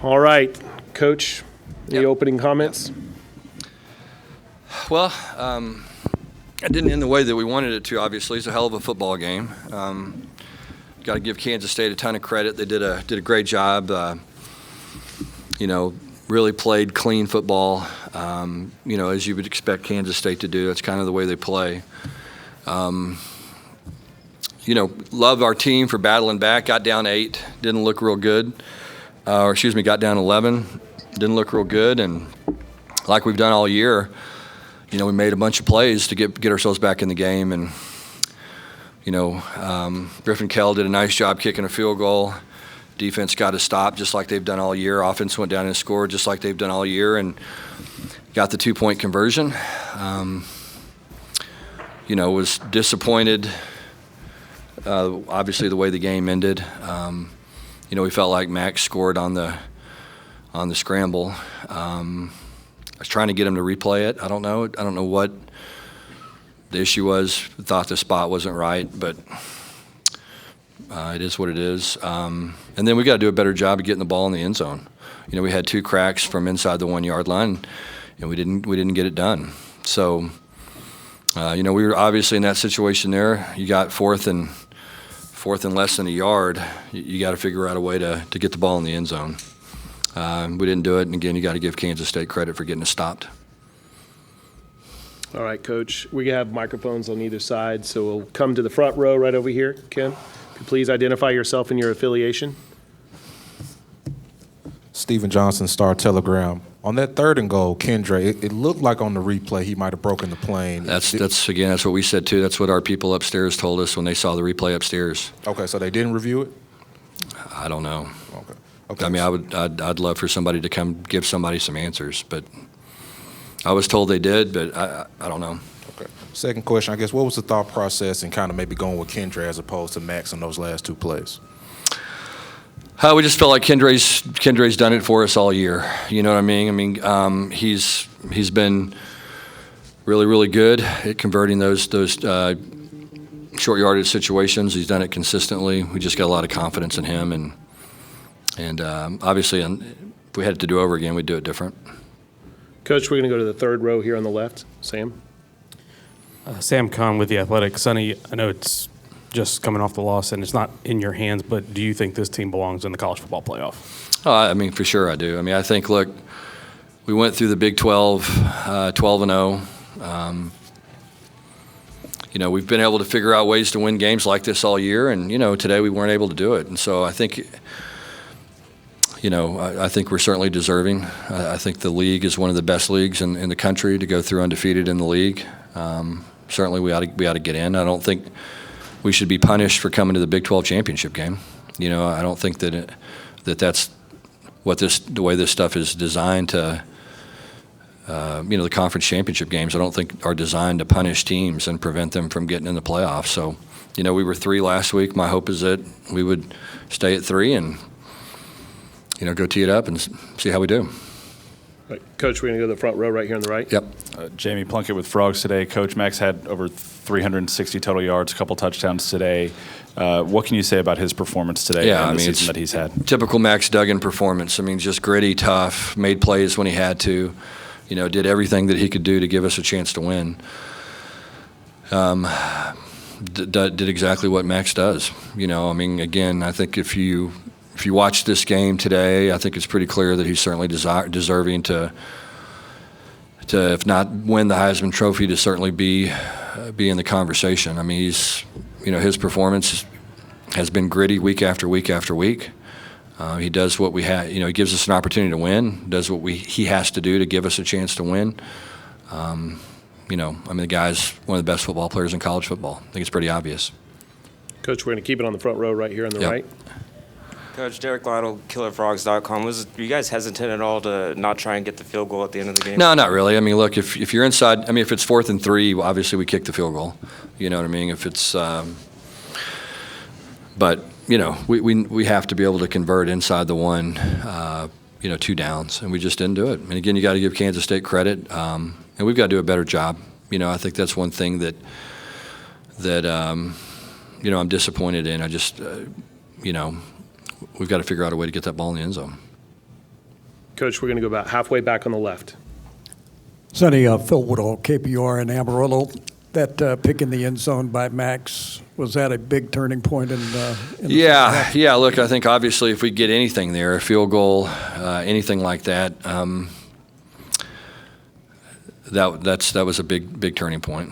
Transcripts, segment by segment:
All right, Coach, any Yep. opening comments? Well, it didn't end the way that we wanted it to, obviously. It's a hell of a football game. Got to give Kansas State a ton of credit. They did a great job. Really played clean football, as you would expect Kansas State to do. That's kind of the way they play. Love our team for battling back. Got down 8, didn't look real good. Got down 11, didn't look real good. And like we've done all year, we made a bunch of plays to get ourselves back in the game. And, Griffin Kell did a nice job kicking a field goal. Defense got to stop just like they've done all year. Offense went down and scored just like they've done all year and got the 2-point conversion. Was disappointed, obviously, the way the game ended. We felt like Max scored on the scramble. I was trying to get him to replay it. I don't know what the issue was. Thought the spot wasn't right, but it is what it is. And then we got to do a better job of getting the ball in the end zone. We had 2 cracks from inside the 1-yard line, and we didn't get it done. So, we were obviously in that situation there. You got fourth and less than a yard. You got to figure out a way to get the ball in the end zone. We didn't do it, and again, you got to give Kansas State credit for getting us stopped. All right, Coach. We have microphones on either side, so we'll come to the front row right over here. Kim, could you please identify yourself and your affiliation? Stephen Johnson, Star-Telegram. On that 3rd and goal, Kendre, it looked like on the replay he might have broken the plane. That's what we said too. That's what our people upstairs told us when they saw the replay upstairs. Okay, so they didn't review it? I don't know. Okay. I mean, I'd love for somebody to come give somebody some answers, but I was told they did, but I don't know. Okay. Second question, I guess, what was the thought process in kind of maybe going with Kendre as opposed to Max on those last 2 plays? We just felt like Kendre's done it for us all year. You know what I mean? He's been really, really good at converting those short yardage situations. He's done it consistently. We just got a lot of confidence in him, and obviously, if we had it to do over again, we'd do it different. Coach, we're going to go to the 3rd row here on the left. Sam? Sam Kahn with The Athletic. Sonny, I know it's just coming off the loss and it's not in your hands, but do you think this team belongs in the college football playoff? For sure I do. I think, look, we went through the Big 12, 12-0. We've been able to figure out ways to win games like this all year, and, today we weren't able to do it. And so I think, I think we're certainly deserving. I think the league is one of the best leagues in the country to go through undefeated in the league. Certainly we ought to get in. I don't think we should be punished for coming to the Big 12 championship game. I don't think that's the way this stuff is designed to. The conference championship games I don't think are designed to punish teams and prevent them from getting in the playoffs. So, we were 3 last week. My hope is that we would stay at 3 and, go tee it up and see how we do. Right. Coach, we're going to go to the front row right here on the right. Yep. Jamie Plunkett with Frogs today. Coach, Max had over 360 total yards, a couple touchdowns today. What can you say about his performance today and the season that he's had? Typical Max Duggan performance. Just gritty, tough, made plays when he had to, did everything that he could do to give us a chance to win. Did exactly what Max does. Again, I think if you watch this game today, I think it's pretty clear that he's certainly deserving to if not win the Heisman Trophy, to certainly be in the conversation. His performance has been gritty week after week after week. He does what we have. He gives us an opportunity to win. Does what he has to do to give us a chance to win. The guy's one of the best football players in college football. I think it's pretty obvious. Coach, we're going to keep it on the front row right here on the right. Coach, Derek Lytle, KillerFrogs.com. Were you guys hesitant at all to not try and get the field goal at the end of the game? No, not really. Look, if you're inside, if it's 4th and 3, obviously we kick the field goal. You know what I mean? If it's, but we have to be able to convert inside the 1, 2 downs, and we just didn't do it. And again, you got to give Kansas State credit, and we've got to do a better job. I think that's one thing that I'm disappointed in. I just, we've got to figure out a way to get that ball in the end zone. Coach, we're going to go about halfway back on the left. Sonny, Phil Woodall, KPR in Amarillo. That pick in the end zone by Max, was that a big turning point in the Yeah. Look, I think obviously if we get anything there, a field goal, anything like that, that was a big turning point.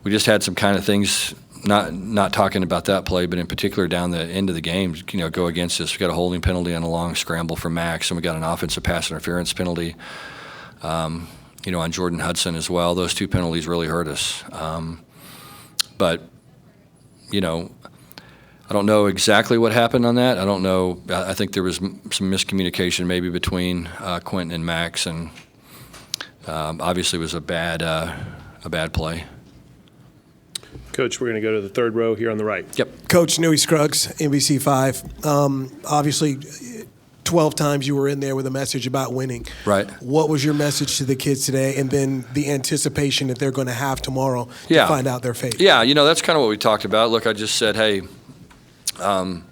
We just had some kind of things. Not talking about that play, but in particular down the end of the game, go against us. We got a holding penalty on a long scramble for Max, and we got an offensive pass interference penalty. On Jordan Hudson as well. Those two penalties really hurt us. But I don't know exactly what happened on that. I don't know. I think there was some miscommunication maybe between Quentin and Max, and obviously it was a bad play. Coach, we're going to go to the third row here on the right. Yep. Coach Newey Scruggs, NBC5. Obviously, 12 times you were in there with a message about winning. Right. What was your message to the kids today, and then the anticipation that they're going to have tomorrow to find out their fate? Yeah, that's kind of what we talked about. Look, I just said, hey, a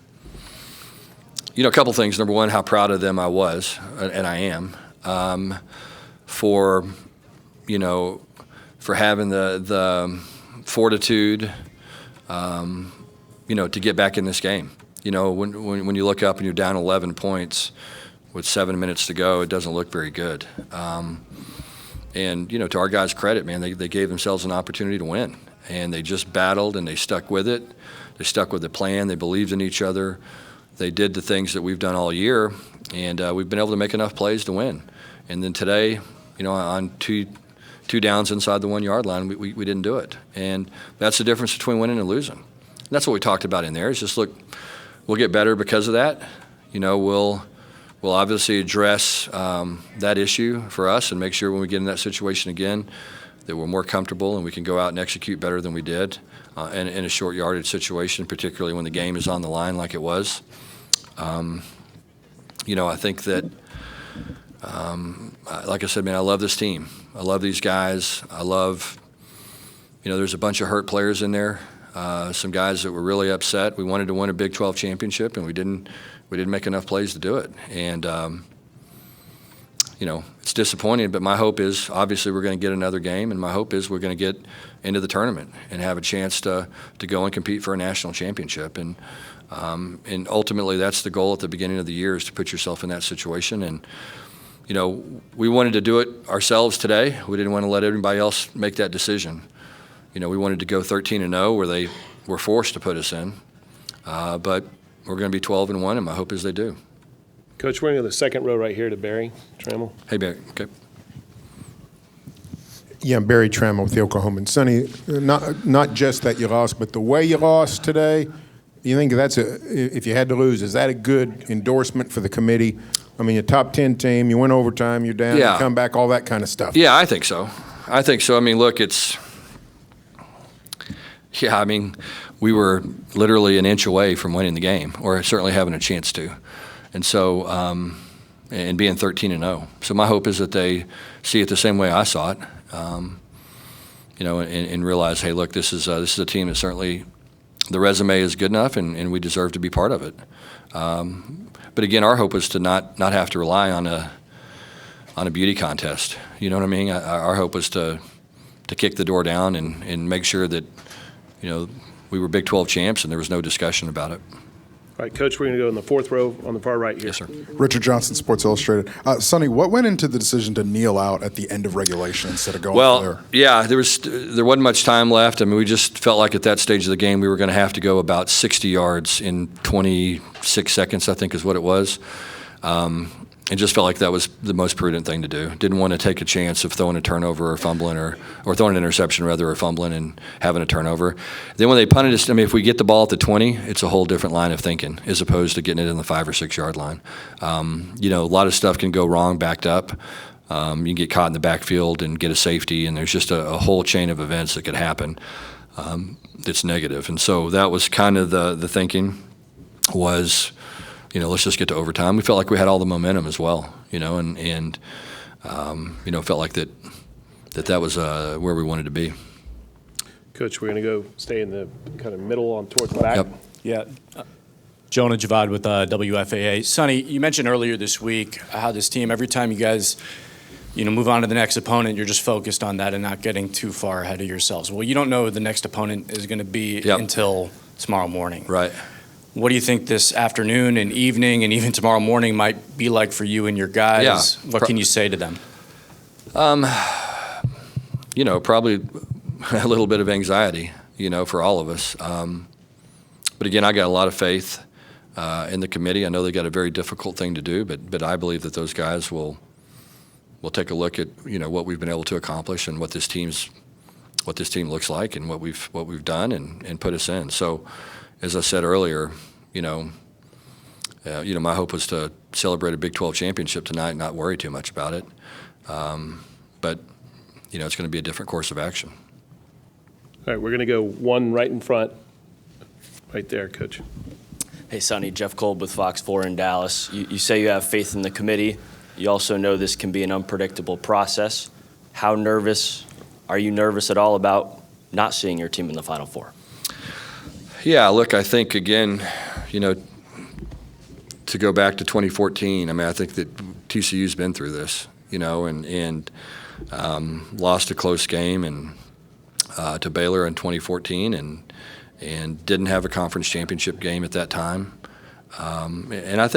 couple things. Number one, how proud of them I was, and I am, for having the fortitude, to get back in this game. When you look up and you're down 11 points with 7 minutes to go, it doesn't look very good. And to our guys' credit, man, they gave themselves an opportunity to win, and they just battled and they stuck with it. They stuck with the plan. They believed in each other. They did the things that we've done all year, and we've been able to make enough plays to win. And then today, on two downs inside the 1 yard line, we didn't do it. And that's the difference between winning and losing. And that's what we talked about in there. Is just look, we'll get better because of that. We'll obviously address that issue for us and make sure when we get in that situation again that we're more comfortable and we can go out and execute better than we did in a short yardage situation, particularly when the game is on the line like it was. I think that, like I said, man, I love this team. I love these guys. I love, there's a bunch of hurt players in there. Some guys that were really upset. We wanted to win a Big 12 championship, and we didn't make enough plays to do it. And it's disappointing. But my hope is, obviously, we're going to get another game, and my hope is we're going to get into the tournament and have a chance to go and compete for a national championship. And ultimately, that's the goal at the beginning of the year, is to put yourself in that situation. And we wanted to do it ourselves today. We didn't want to let anybody else make that decision. We wanted to go 13-0 where they were forced to put us in. But we're going to be 12-1, and my hope is they do. Coach, we're going to go to the second row right here to Barry Trammell. Hey, Barry. Okay. Yeah, Barry Trammell with the Oklahoman. Sonny, not just that you lost, but the way you lost today, you think if you had to lose, is that a good endorsement for the committee? I mean, a top 10 team, you win overtime, you're down, you come back, all that kind of stuff. Yeah, I think so. I mean, look, we were literally an inch away from winning the game, or certainly having a chance to. And so, and being 13-0. So my hope is that they see it the same way I saw it, and realize, hey, look, this is a team that certainly the resume is good enough, and we deserve to be part of it. But again, our hope was to not have to rely on a beauty contest. You know what I mean? Our hope was to kick the door down and make sure that we were Big 12 champs and there was no discussion about it. All right, Coach, we're going to go in the fourth row on the far right here. Yes, sir. Richard Johnson, Sports Illustrated. Sonny, what went into the decision to kneel out at the end of regulation instead of going clear? Yeah, there wasn't much time left. I mean, we just felt like at that stage of the game we were going to have to go about 60 yards in 26 seconds, I think is what it was. And just felt like that was the most prudent thing to do. Didn't want to take a chance of throwing a turnover or fumbling or throwing an interception rather, or fumbling and having a turnover. Then when they punted us, I mean, if we get the ball at the 20, it's a whole different line of thinking as opposed to getting it in the 5 or 6 yard line. A lot of stuff can go wrong backed up. You can get caught in the backfield and get a safety, and there's just a whole chain of events that could happen that's negative. And so that was kind of the thinking was, let's just get to overtime. We felt like we had all the momentum as well, and felt like that was where we wanted to be. Coach, we're going to go stay in the kind of middle on towards the back. Yep. Yeah. Jonah Javad with WFAA. Sonny, you mentioned earlier this week how this team, every time you guys move on to the next opponent, you're just focused on that and not getting too far ahead of yourselves. Well, you don't know who the next opponent is going to be until tomorrow morning. Right. What do you think this afternoon and evening and even tomorrow morning might be like for you and your guys? Yeah. What can you say to them? Probably a little bit of anxiety, for all of us. But again, I got a lot of faith in the committee. I know they got a very difficult thing to do, but I believe that those guys will take a look at what we've been able to accomplish and what this team looks like and what we've done and put us in. So, as I said earlier, my hope was to celebrate a Big 12 championship tonight and not worry too much about it. But it's going to be a different course of action. All right, we're going to go one right in front. Right there, Coach. Hey, Sonny, Jeff Kolb with Fox 4 in Dallas. You say you have faith in the committee. You also know this can be an unpredictable process. How nervous, are you nervous at all about not seeing your team in the Final Four? Yeah, look, I think, again, to go back to 2014, I think that TCU's been through this, and lost a close game and to Baylor in 2014 and didn't have a conference championship game at that time. And I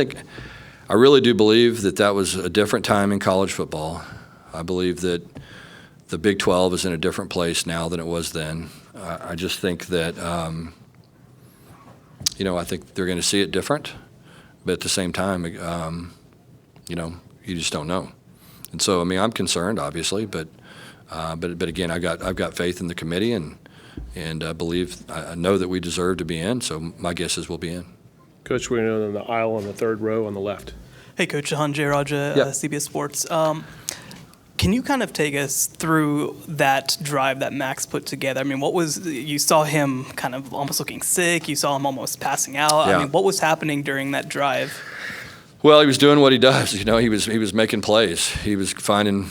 really do believe that was a different time in college football. I believe that the Big 12 is in a different place now than it was then. I just think that, I think they're going to see it different. But at the same time, you just don't know. And so, I'm concerned, obviously, but again, I've got faith in the committee and I know that we deserve to be in, so my guess is we'll be in. Coach, we're in the aisle on the third row on the left. Hey, Coach Jahan J. Raja, CBS Sports. Can you kind of take us through that drive that Max put together? You saw him kind of almost looking sick. You saw him almost passing out. Yeah. What was happening during that drive? Well, he was doing what he does. He was making plays. He was finding,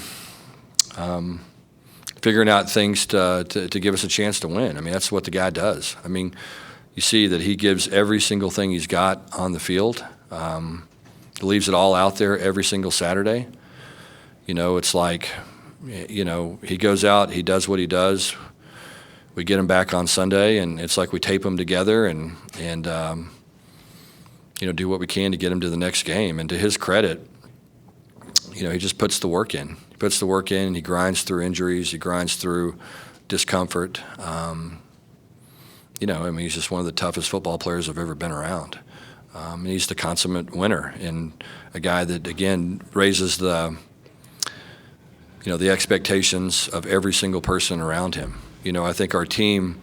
figuring out things to give us a chance to win. That's what the guy does. You see that he gives every single thing he's got on the field. He leaves it all out there every single Saturday. It's like, he goes out, he does what he does. We get him back on Sunday, and it's like we tape him together and do what we can to get him to the next game. And to his credit, he just puts the work in. He puts the work in, and he grinds through injuries. He grinds through discomfort. He's just one of the toughest football players I've ever been around. And he's the consummate winner and a guy that, again, raises the expectations of every single person around him. I think our team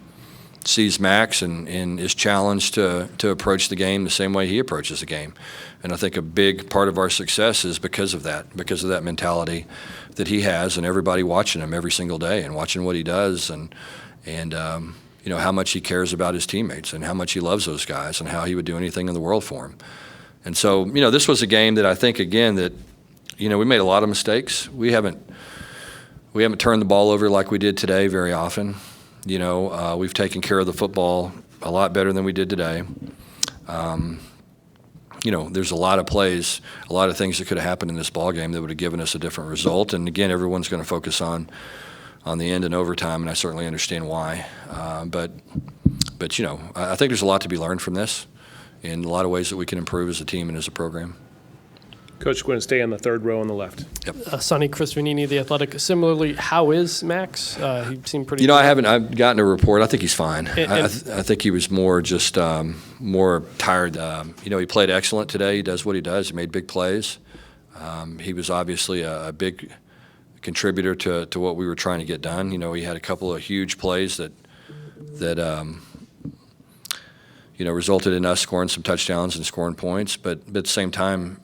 sees Max and is challenged to approach the game the same way he approaches the game. And I think a big part of our success is because of that mentality that he has and everybody watching him every single day and watching what he does and how much he cares about his teammates and how much he loves those guys and how he would do anything in the world for them. And so, this was a game that I think, again, that, we made a lot of mistakes. We haven't turned the ball over like we did today very often. We've taken care of the football a lot better than we did today. There's a lot of plays, a lot of things that could have happened in this ball game that would have given us a different result. And again, everyone's going to focus on the end and overtime, and I certainly understand why. But I think there's a lot to be learned from this, and a lot of ways that we can improve as a team and as a program. Coach, we're going to stay on the third row on the left. Yep. Sonny, Chris Vanini, The Athletic. Similarly, how is Max? He seemed pretty good. I've gotten a report. I think he's fine. I think he was more just more tired. He played excellent today. He does what he does. He made big plays. He was obviously a big contributor to what we were trying to get done. He had a couple of huge plays that resulted in us scoring some touchdowns and scoring points. But at the same time,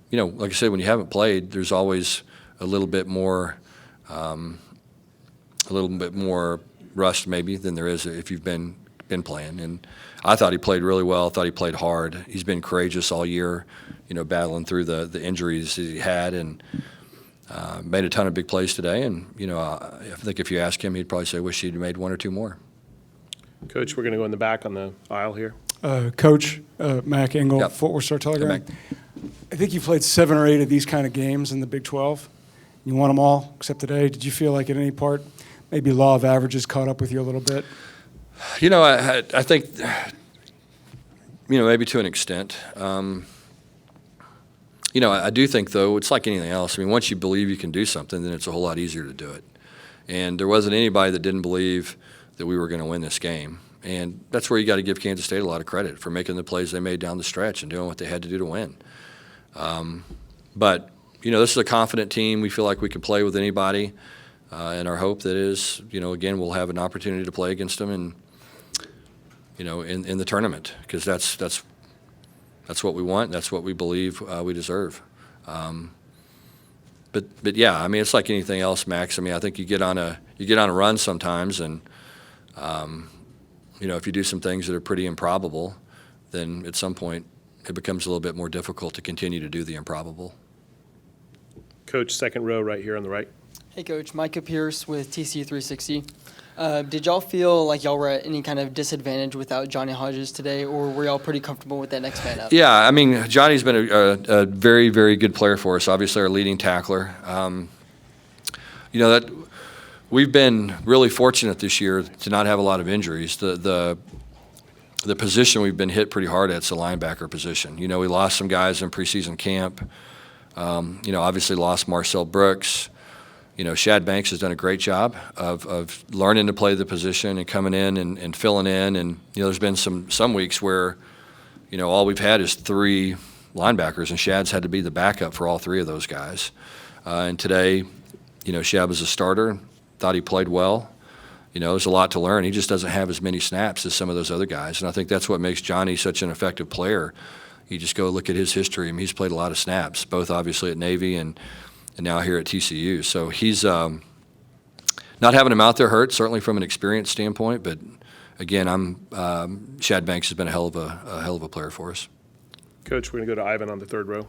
like I said, when you haven't played, there's always a little bit more rust maybe than there is if you've been playing. And I thought he played really well. I thought he played hard. He's been courageous all year, battling through the injuries that he had and made a ton of big plays today. And, I think if you ask him, he'd probably say, wish he'd made one or two more. Coach, we're going to go in the back on the aisle here. Coach Mac Engel, Yep. Fort Worth Star-Telegram. Hey, I think you played 7 or 8 of these kind of games in the Big 12. You won them all except today. Did you feel like at any part maybe law of averages caught up with you a little bit? You know, I think, you know, maybe to an extent. You know, I do think, though, it's like anything else. I mean, once you believe you can do something, then it's a whole lot easier to do it. And there wasn't anybody that didn't believe that we were going to win this game. And that's where you got to give Kansas State a lot of credit for making the plays they made down the stretch and doing what they had to do to win. But, you know, this is a confident team. We feel like we can play with anybody. And our hope that is, you know, again, we'll have an opportunity to play against them and, you know, in the tournament, because that's what we want. That's what we believe we deserve. But yeah, I mean, it's like anything else, Max. I mean, I think you get on a run sometimes, and you know, if you do some things that are pretty improbable, then at some point it becomes a little bit more difficult to continue to do the improbable. Coach, second row right here on the right. Hey, Coach. Micah Pierce with TCU 360. Did y'all feel like y'all were at any kind of disadvantage without Johnny Hodges today, or were y'all pretty comfortable with that next man up? Yeah, I mean, Johnny's been a very, very good player for us, obviously our leading tackler. You know, that we've been really fortunate this year to not have a lot of injuries. The position we've been hit pretty hard at is the linebacker position. You know, we lost some guys in preseason camp. You know, obviously lost Marcel Brooks. You know, Shad Banks has done a great job of learning to play the position and coming in and filling in. And, you know, there's been some weeks where, you know, all we've had is 3 linebackers, and Shad's had to be the backup for all 3 of those guys. And today, you know, Shad was a starter, thought he played well. You know, there's a lot to learn. He just doesn't have as many snaps as some of those other guys. And I think that's what makes Johnny such an effective player. You just go look at his history. I mean, he's played a lot of snaps, both obviously at Navy and now here at TCU. So he's not having him out there hurt, certainly from an experience standpoint. But again, Shad Banks has been a hell of a player for us. Coach, we're going to go to Ivan on the third row.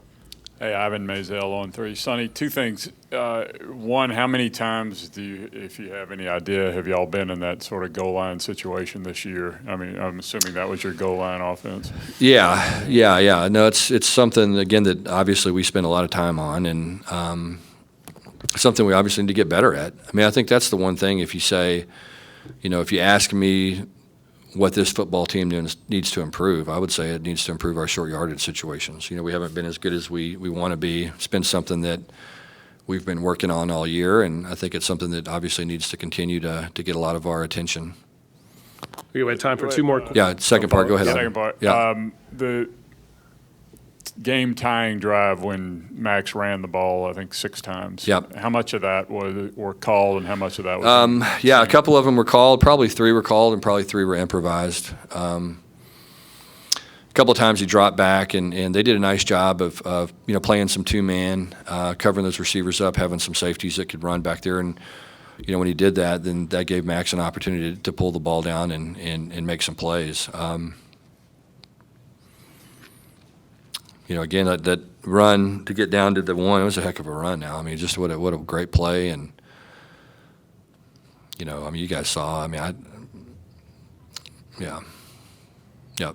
Hey, Ivan Mazel on 3. Sonny, 2 things. One, how many times if you have any idea, have y'all been in that sort of goal line situation this year? I mean, I'm assuming that was your goal line offense. Yeah. No, it's something, again, that obviously we spend a lot of time on, and something we obviously need to get better at. I mean, I think that's the one thing. If you say, you know, if you ask me what this football team needs to improve, I would say it needs to improve our short yardage situations. You know, we haven't been as good as we want to be. It's been something that we've been working on all year, and I think it's something that obviously needs to continue to get a lot of our attention. We have time for 2 more. Yeah, second part. Go ahead. Second part. Yeah. The game-tying drive when Max ran the ball, I think 6 times. Yep. How much of that were called, and how much of that was? Yeah, a couple of them were called. Probably 3 were called, and probably 3 were improvised. A couple of times he dropped back, and they did a nice job of you know, playing some 2-man, covering those receivers up, having some safeties that could run back there. And you know, when he did that, then that gave Max an opportunity to pull the ball down and make some plays. You know, again, that run to get down to the 1, it was a heck of a run now. I mean, just what a great play. And, you know, I mean, you guys saw, yeah. Yep. All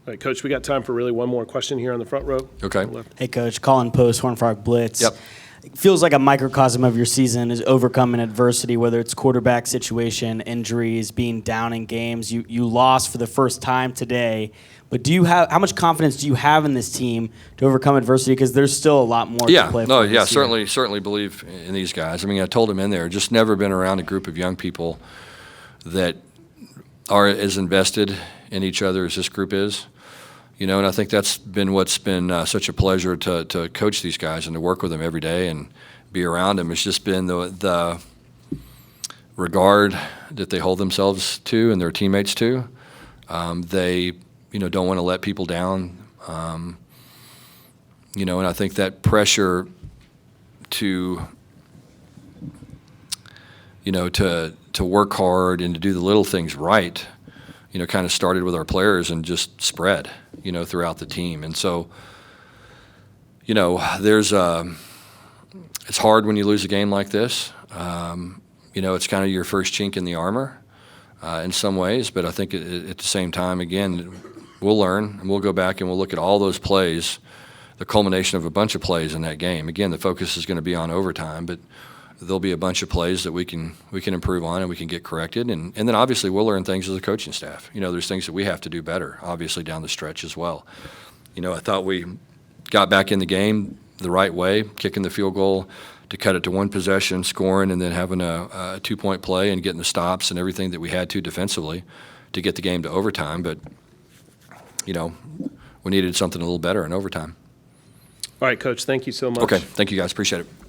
right, Coach, we got time for really one more question here on the front row. Okay. Hey, Coach. Colin Post, Horned Frog Blitz. Yep. It feels like a microcosm of your season is overcoming adversity, whether it's quarterback situation, injuries, being down in games. You lost for the first time today. But how much confidence do you have in this team to overcome adversity? Because there's still a lot more to play for. Yeah, certainly believe in these guys. I mean, I told him in there, just never been around a group of young people that are as invested in each other as this group is. You know, and I think that's been what's been such a pleasure to coach these guys and to work with them every day and be around them. It's just been the regard that they hold themselves to and their teammates to. They you know, don't want to let people down. You know, and I think that pressure to, you know, to work hard and to do the little things right, you know, kind of started with our players and just spread, you know, throughout the team. And so, you know, it's hard when you lose a game like this. You know, it's kind of your first chink in the armor in some ways, but I think at the same time, again, we'll learn, and we'll go back and we'll look at all those plays, the culmination of a bunch of plays in that game. Again, the focus is going to be on overtime, but there'll be a bunch of plays that we can improve on and we can get corrected. And then obviously we'll learn things as a coaching staff. There's things that we have to do better, obviously, down the stretch as well. I thought we got back in the game the right way, kicking the field goal to cut it to one possession, scoring, and then having a 2-point play and getting the stops and everything that we had to defensively to get the game to overtime. But, we needed something a little better in overtime. All right, Coach, thank you so much. Okay, thank you guys. Appreciate it.